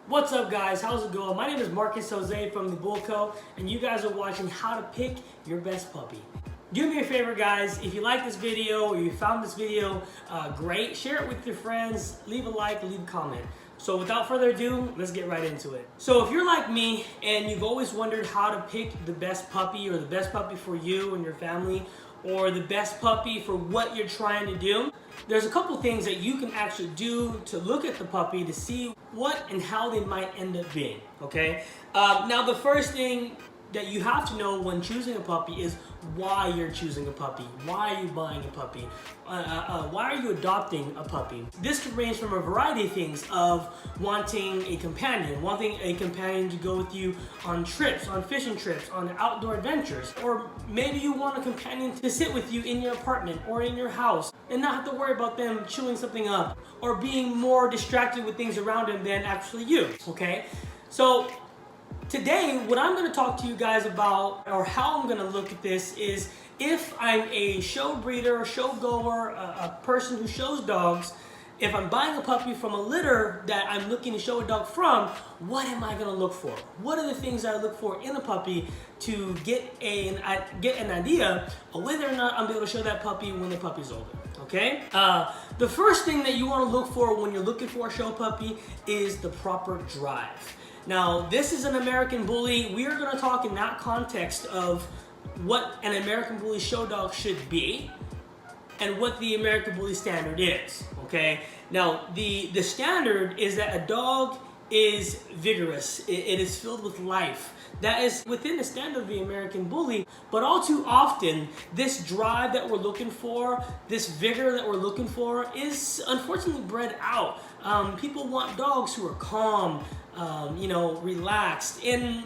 What's up, guys? How's it going? My name is Marcus Jose from the Bull Co, and you guys are watching how to pick your best puppy. Do me a favor, guys. If you like this video or you found this video great, share it with your friends, leave a like, leave a comment. So without further ado, let's get right into it. So if you're like me and you've always wondered how to pick the best puppy or the best puppy for you and your family, or the best puppy for what you're trying to do, there's a couple things that you can actually do to look at the puppy to see what and how they might end up being, okay? Now the first thing that you have to know when choosing a puppy is why you're choosing a puppy. Why are you buying a puppy? Why are you adopting a puppy? This could range from a variety of things, of wanting a companion to go with you on trips, on fishing trips, on outdoor adventures, or maybe you want a companion to sit with you in your apartment or in your house and not have to worry about them chewing something up or being more distracted with things around them than actually you, okay? So today, what I'm going to talk to you guys about, or how I'm going to look at this, is if I'm a show breeder, show goer, a person who shows dogs, if I'm buying a puppy from a litter that I'm looking to show a dog from, what am I going to look for? What are the things that I look for in a puppy to get an idea of whether or not I'm able to show that puppy when the puppy's older? Okay? The first thing that you want to look for when you're looking for a show puppy is the proper drive. Now, this is an American Bully. We are going to talk in that context of what an American Bully show dog should be and what the American Bully standard is, okay? Now, the standard is that a dog is vigorous. It is filled with life. That is within the standard of the American Bully, but all too often, this drive that we're looking for, this vigor that we're looking for, is unfortunately bred out. People want dogs who are calm, relaxed, and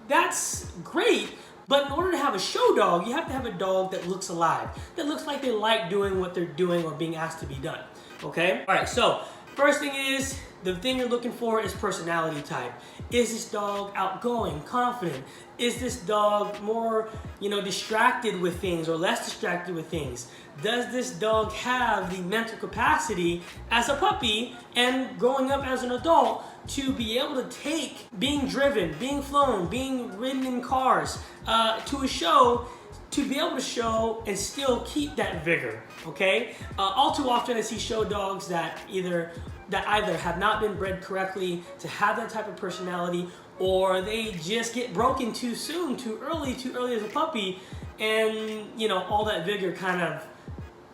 that's great. But in order to have a show dog, you have to have a dog that looks alive, that looks like they like doing what they're doing or being asked to be done, okay? All right, so first thing is, the thing you're looking for is personality type. Is this dog outgoing, confident? Is this dog more, distracted with things or less distracted with things? Does this dog have the mental capacity as a puppy and growing up as an adult to be able to take being driven, being flown, being ridden in cars to a show, to be able to show and still keep that vigor, okay? All too often I see show dogs that either have not been bred correctly to have that type of personality, or they just get broken too soon, too early as a puppy, and all that vigor kind of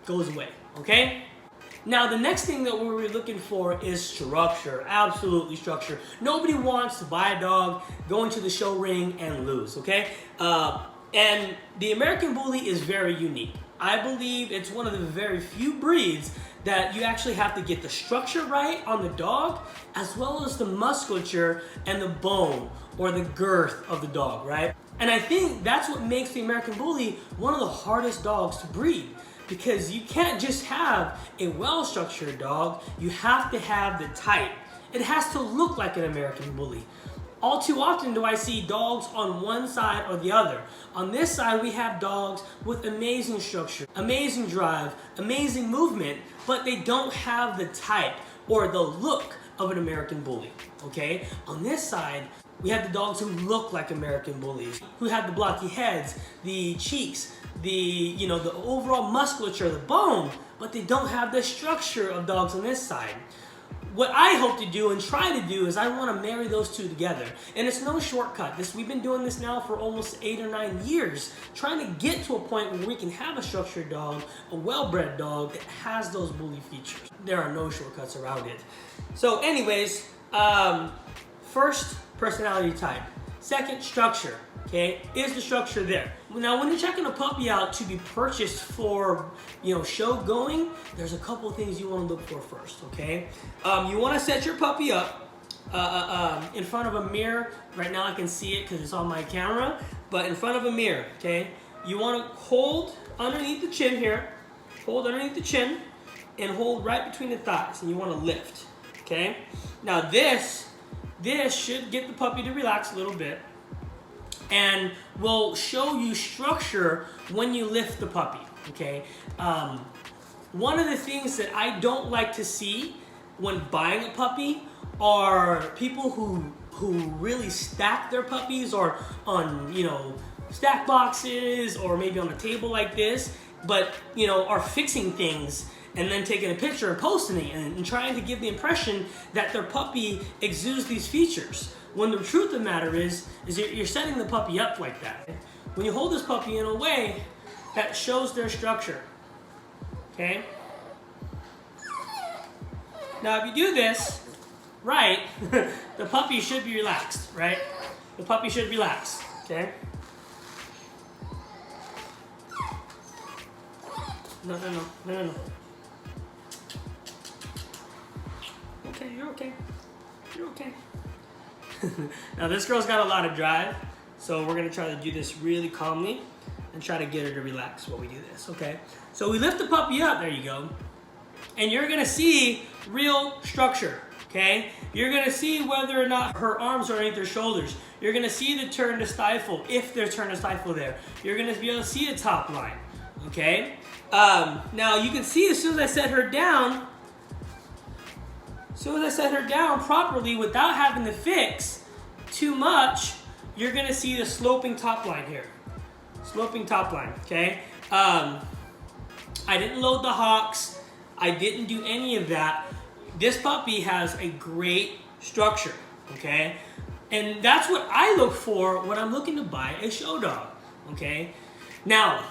goes away, okay? Now, the next thing that we're looking for is structure. Absolutely structure. Nobody wants to buy a dog, go into the show ring, and lose, okay? And the American Bully is very unique. I believe it's one of the very few breeds that you actually have to get the structure right on the dog, as well as the musculature and the bone or the girth of the dog, right? And I think that's what makes the American Bully one of the hardest dogs to breed, because you can't just have a well-structured dog, you have to have the type. It has to look like an American Bully. All too often do I see dogs on one side or the other. On this side, we have dogs with amazing structure, amazing drive, amazing movement, but they don't have the type or the look of an American Bully, okay? On this side, we have the dogs who look like American Bullies, who have the blocky heads, the cheeks, the overall musculature, the bone, but they don't have the structure of dogs on this side. What I hope to do and try to do is I want to marry those two together. And it's no shortcut. We've been doing this now for almost 8 or 9 years, trying to get to a point where we can have a structured dog, a well-bred dog that has those bully features. There are no shortcuts around it. So anyways, first, personality type. Second, structure. Okay, is the structure there? Now, when you're checking a puppy out to be purchased for, show going, there's a couple of things you want to look for first, okay? You want to set your puppy up in front of a mirror. Right now I can see it because it's on my camera, but in front of a mirror, okay? You want to hold underneath the chin here, hold underneath the chin, and hold right between the thighs, and you want to lift, okay? Now this should get the puppy to relax a little bit, and will show you structure when you lift the puppy, okay? One of the things that I don't like to see when buying a puppy are people who really stack their puppies, or on, you know, stack boxes, or maybe on a table like this, but, you know, are fixing things and then taking a picture and posting it and trying to give the impression that their puppy exudes these features. When the truth of the matter is you're setting the puppy up like that. When you hold this puppy in a way that shows their structure, okay? Now, if you do this right, the puppy should be relaxed, right? The puppy should relax, okay? No. Okay, you're okay. You're okay. Now, this girl's got a lot of drive, so we're gonna try to do this really calmly and try to get her to relax while we do this, okay? So we lift the puppy up, there you go, and you're gonna see real structure, okay? You're gonna see whether or not her arms are underneath her shoulders. You're gonna see the turn to stifle, if there's turn to stifle there. You're gonna be able to see a top line, okay? Now you can see as soon as I set her down, properly without having to fix too much, you're gonna see the sloping top line here. Sloping top line, okay? I didn't load the hocks. I didn't do any of that. This puppy has a great structure, okay? And that's what I look for when I'm looking to buy a show dog, okay? Now,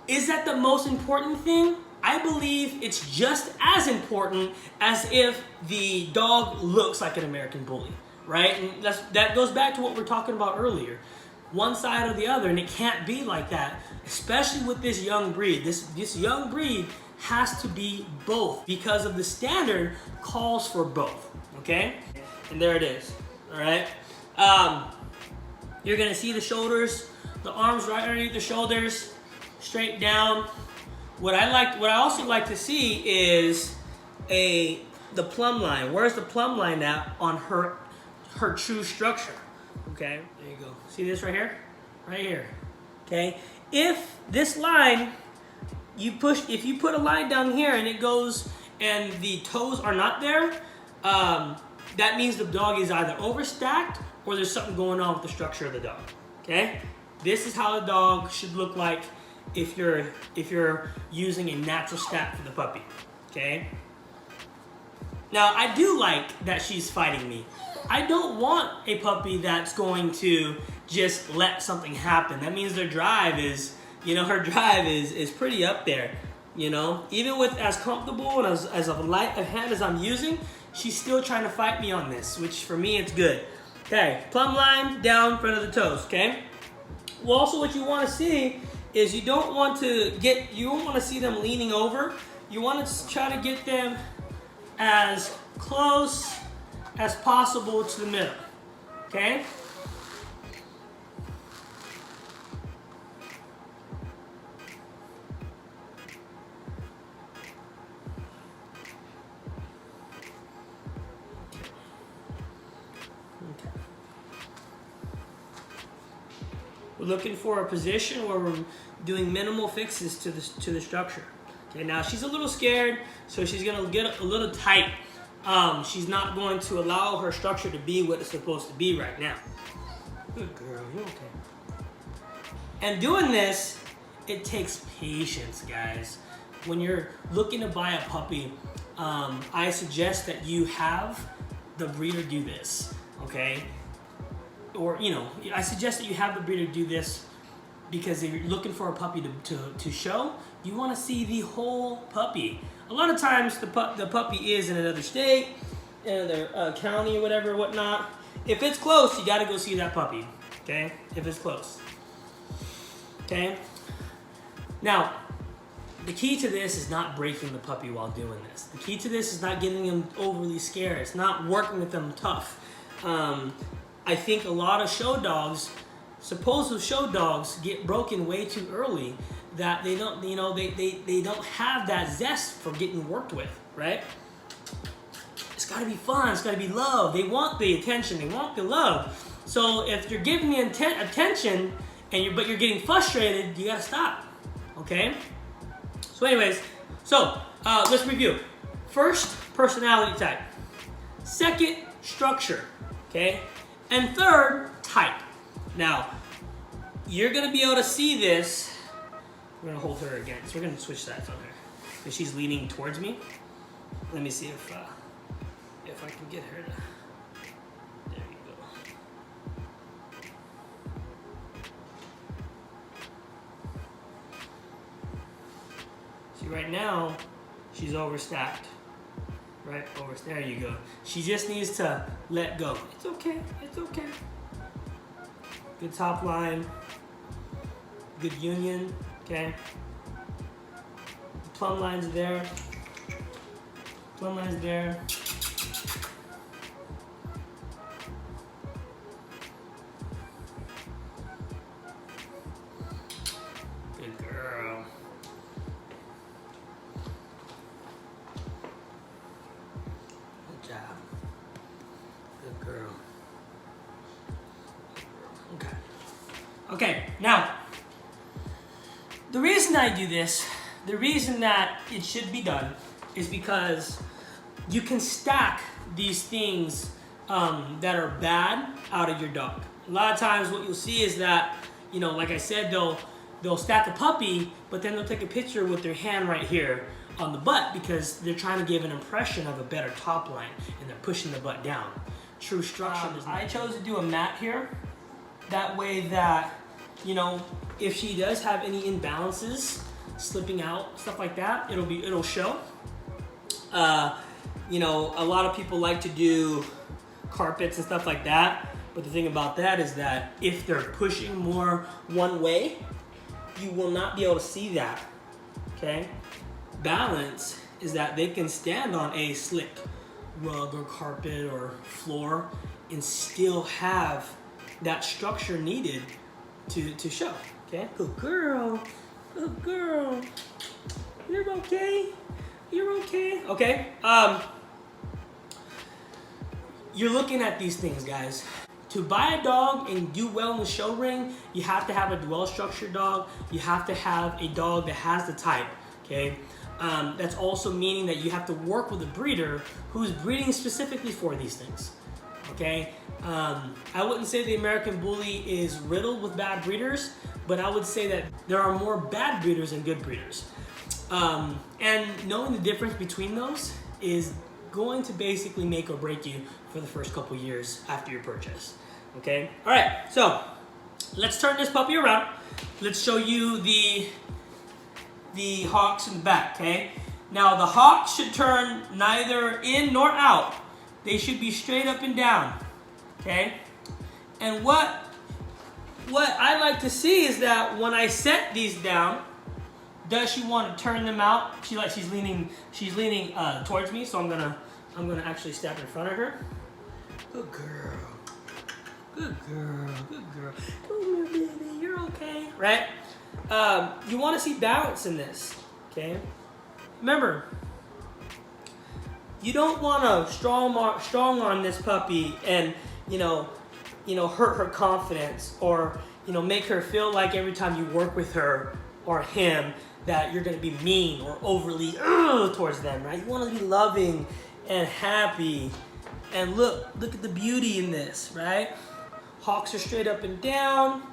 is that the most important thing? I believe it's just as important as if the dog looks like an American Bully, right? And that goes back to what we were talking about earlier. One side or the other, and it can't be like that, especially with this young breed. This young breed has to be both because of the standard calls for both, okay? And there it is, all right? You're gonna see the shoulders, the arms right underneath the shoulders, straight down. What I also like to see is the plumb line. Where's the plumb line at on her true structure? Okay, there you go. See this right here? Right here. Okay. If this line, if you put a line down here and it goes and the toes are not there, that means the dog is either overstacked or there's something going on with the structure of the dog. Okay? This is how the dog should look like if you're using a natural stack for the puppy, okay? Now, I do like that she's fighting me. I don't want a puppy that's going to just let something happen. That means their drive is, you know, her drive is pretty up there, you know? Even with as comfortable and as a light a hand as I'm using, she's still trying to fight me on this, which for me, it's good. Okay, plumb line down in front of the toes, okay? Well, also what you want to see is you don't want to see them leaning over. You want to try to get them as close as possible to the middle, okay? We're looking for a position where we're doing minimal fixes to the structure. Okay, now she's a little scared, so she's gonna get a little tight. She's not going to allow her structure to be what it's supposed to be right now. Good girl, you okay? And doing this, it takes patience, guys. When you're looking to buy a puppy, I suggest that you have the breeder do this, okay? Or, you know, I suggest that you have the breeder do this because if you're looking for a puppy to show, you want to see the whole puppy. A lot of times the puppy is in another state, another county or whatever, whatnot. If it's close, you got to go see that puppy, okay? If it's close, okay? Now, the key to this is not breaking the puppy while doing this. The key to this is not getting them overly scared. It's not working with them tough. I think a lot of show dogs, supposed show dogs, get broken way too early. That they don't, you know, they don't have that zest for getting worked with, right? It's got to be fun. It's got to be love. They want the attention. They want the love. So if you're giving the attention but you're getting frustrated, you got to stop. Okay. So, anyways, let's review. First, personality type. Second, structure, okay? And third, type. Now, you're gonna be able to see this. We're gonna hold her again, so we're gonna switch sides on her. Because she's leaning towards me. Let me see if I can get her to, there you go. See, right now, she's overstacked. Right over, there you go. She just needs to let go. It's okay, it's okay. Good top line, good union, okay? Plumb line's there. Plumb line's there. Good girl. Good job. Good girl. Okay. Okay, now, the reason I do this, the reason that it should be done is because you can stack these things that are bad out of your dog. A lot of times what you'll see is that, you know, like I said, they'll stack a puppy, but then they'll take a picture with their hand right here on the butt because they're trying to give an impression of a better top line and they're pushing the butt down. True structure is not. I chose to do a mat here. That way that, you know, if she does have any imbalances, slipping out, stuff like that, it'll show. You know, a lot of people like to do carpets and stuff like that, but the thing about that is that if they're pushing more one way, you will not be able to see that, okay? Balance is that they can stand on a slick rug or carpet or floor and still have that structure needed to show, okay? Good girl, good girl. You're okay, you're okay. Okay, you're looking at these things, guys. To buy a dog and do well in the show ring, you have to have a well-structured dog. You have to have a dog that has the type, okay? That's also meaning that you have to work with a breeder who's breeding specifically for these things, okay? I wouldn't say the American Bully is riddled with bad breeders, but I would say that there are more bad breeders than good breeders. And knowing the difference between those is going to basically make or break you for the first couple years after your purchase, okay? All right, so let's turn this puppy around. Let's show you the hocks in the back, okay? Now the hocks should turn neither in nor out. They should be straight up and down, okay? And what I like to see is that when I set these down, does she want to turn them out? She's leaning towards me, so I'm gonna actually step in front of her. Good girl. Good girl. Good girl. Come here, baby. You're okay, right? You want to see balance in this, okay? Remember, you don't want to strong arm this puppy and you know hurt her confidence or make her feel like every time you work with her or him that you're gonna be mean or overly towards them, right? You want to be loving and happy. And look at the beauty in this, right? Hocks are straight up and down.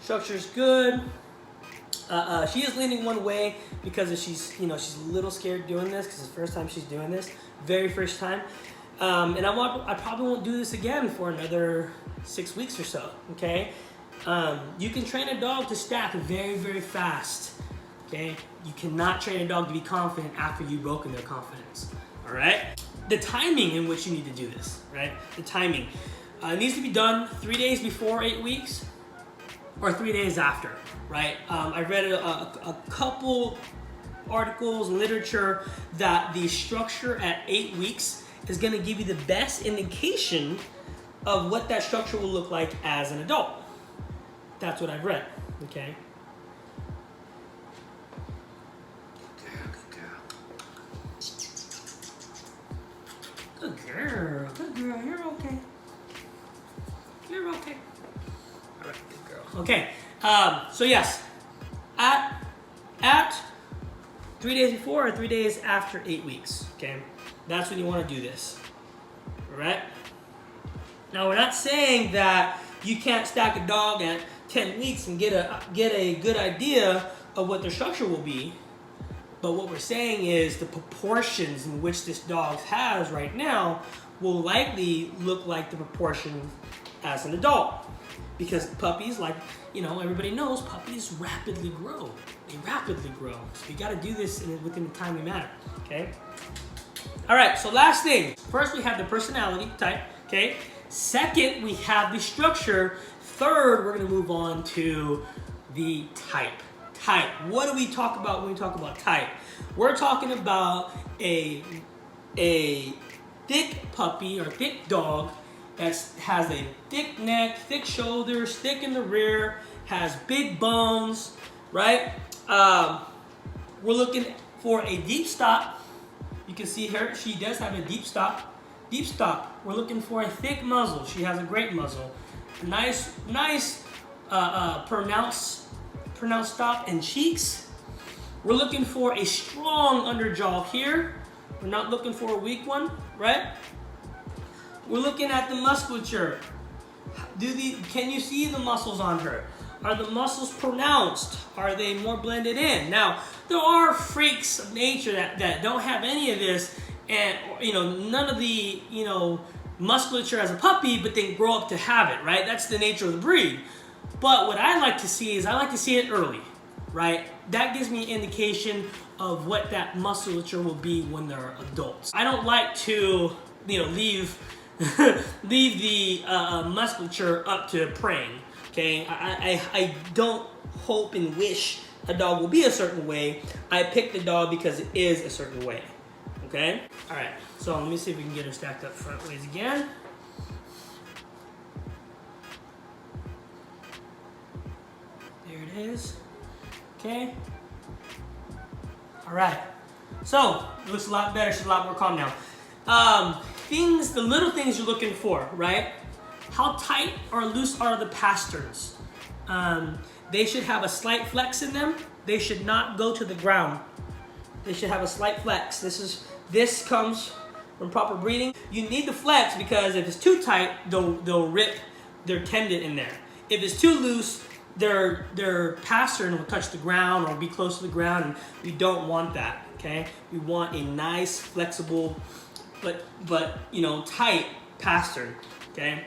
Structure's good. She is leaning one way because she's a little scared doing this because it's the first time she's doing this, very first time. And I probably won't do this again for another 6 weeks or so. Okay. You can train a dog to stack very, very fast. Okay. You cannot train a dog to be confident after you've broken their confidence. All right. The timing in which you need to do this, right? The timing. It needs to be done 3 days before 8 weeks or 3 days after, right? I've read a couple articles and literature that the structure at 8 weeks is gonna give you the best indication of what that structure will look like as an adult. That's what I've read, okay? Good girl, you're okay. You're okay. All right, good girl. Okay, so yes, at 3 days before or 3 days after 8 weeks, okay? That's when you want to do this, all right? Now, we're not saying that you can't stack a dog at 10 weeks and get a good idea of what their structure will be. But what we're saying is the proportions in which this dog has right now will likely look like the proportion as an adult. Because puppies, like, you know, everybody knows, puppies rapidly grow. They rapidly grow. So you gotta do this within a timely manner, okay? All right, so last thing. First, we have the personality type, okay? Second, we have the structure. Third, we're gonna move on to the type. Type. What do we talk about when we talk about type? We're talking about a thick puppy or thick dog that has a thick neck, thick shoulders, thick in the rear, has big bones, right? We're looking for a deep stop. You can see her, she does have a deep stop. Deep stop. We're looking for a thick muzzle. She has a great muzzle. Nice, pronounced stop and cheeks. We're looking for a strong underjaw here. We're not looking for a weak one, right? We're looking at the musculature. Can you see the muscles on her? Are the muscles pronounced? Are they more blended in? Now, there are freaks of nature that don't have any of this, and you know, none of the, you know, musculature as a puppy, but then grow up to have it, right? That's the nature of the breed. But what I like to see is I like to see it early, right? That gives me an indication of what that musculature will be when they're adults. I don't like to, you know, leave the musculature up to preying, okay? I don't hope and wish a dog will be a certain way. I pick the dog because it is a certain way, okay? All right, so let me see if we can get her stacked up front ways again. There it is, okay? All right, so it looks a lot better. She's a lot more calm now. The little things you're looking for, right? How tight or loose are the pasterns? They should have a slight flex in them. They should not go to the ground. They should have a slight flex. This comes from proper breeding. You need the flex because if it's too tight, they'll rip their tendon in there. If it's too loose, their pastern will touch the ground or be close to the ground, and we don't want that, okay? We want a nice, flexible, but you know, tight pastern, okay?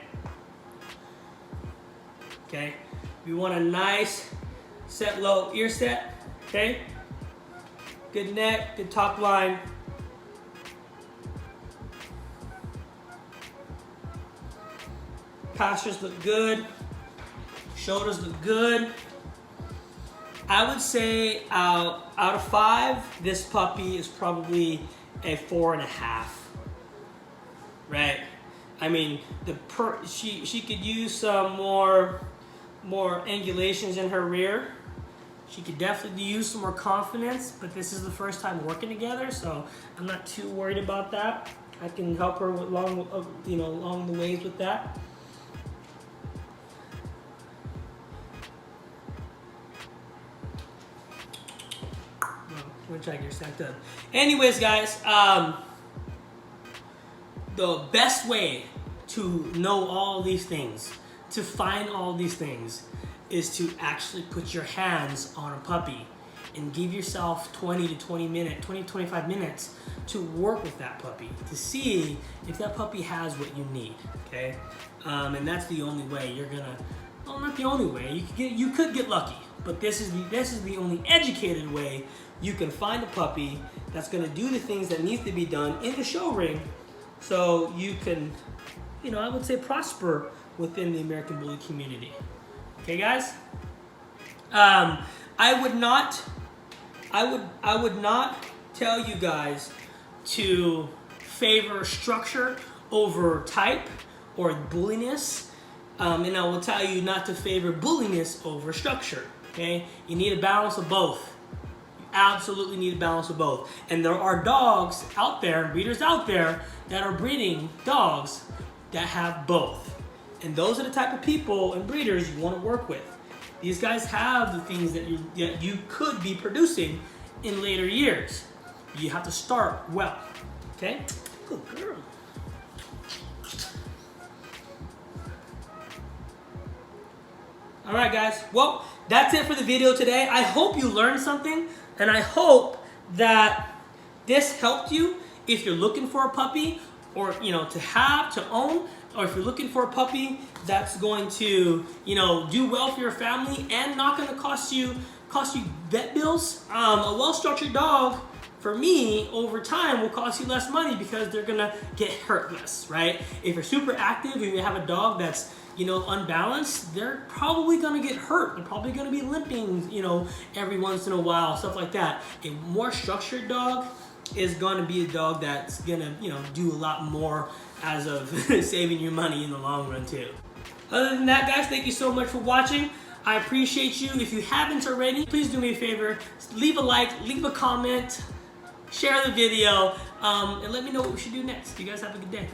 Okay, we want a nice set low ear set, okay? Good neck, good top line. Pasterns look good. Shoulders look good. I would say out of 5, this puppy is probably a 4.5. Right? I mean, she could use some more angulations in her rear. She could definitely use some more confidence, but this is the first time working together, so I'm not too worried about that. I can help her along the ways with that. I'm gonna try to get her stacked up. Anyways, guys, the best way to know all these things, to find all these things, is to actually put your hands on a puppy and give yourself 20 to 25 minutes to work with that puppy to see if that puppy has what you need, okay? And that's the only way you're gonna, well, not the only way, you could get lucky, but this is the only educated way you can find a puppy that's gonna do the things that needs to be done in the show ring, so you can, you know, I would say prosper within the American Bully community. Okay, guys? I would not tell you guys to favor structure over type or bulliness, and I will tell you not to favor bulliness over structure. Okay, you need a balance of both. You absolutely need a balance of both. And there are dogs out there, breeders out there, that are breeding dogs that have both. And those are the type of people and breeders you want to work with. These guys have the things that you could be producing in later years. You have to start well, okay? Good girl. All right, guys. Well, that's it for the video today. I hope you learned something, and I hope that this helped you if you're looking for a puppy, or to have, to own, or if you're looking for a puppy that's going to do well for your family and not going to cost you vet bills. A well-structured dog, for me, over time will cost you less money because they're gonna get hurt less, right? If you're super active, if you have a dog that's unbalanced, they're probably gonna get hurt. They're probably gonna be limping, every once in a while, stuff like that. A more structured dog is gonna be a dog that's gonna, do a lot more as of saving you money in the long run too. Other than that, guys, thank you so much for watching. I appreciate you. If you haven't already, please do me a favor, leave a like, leave a comment, share the video, and let me know what we should do next. You guys have a good day.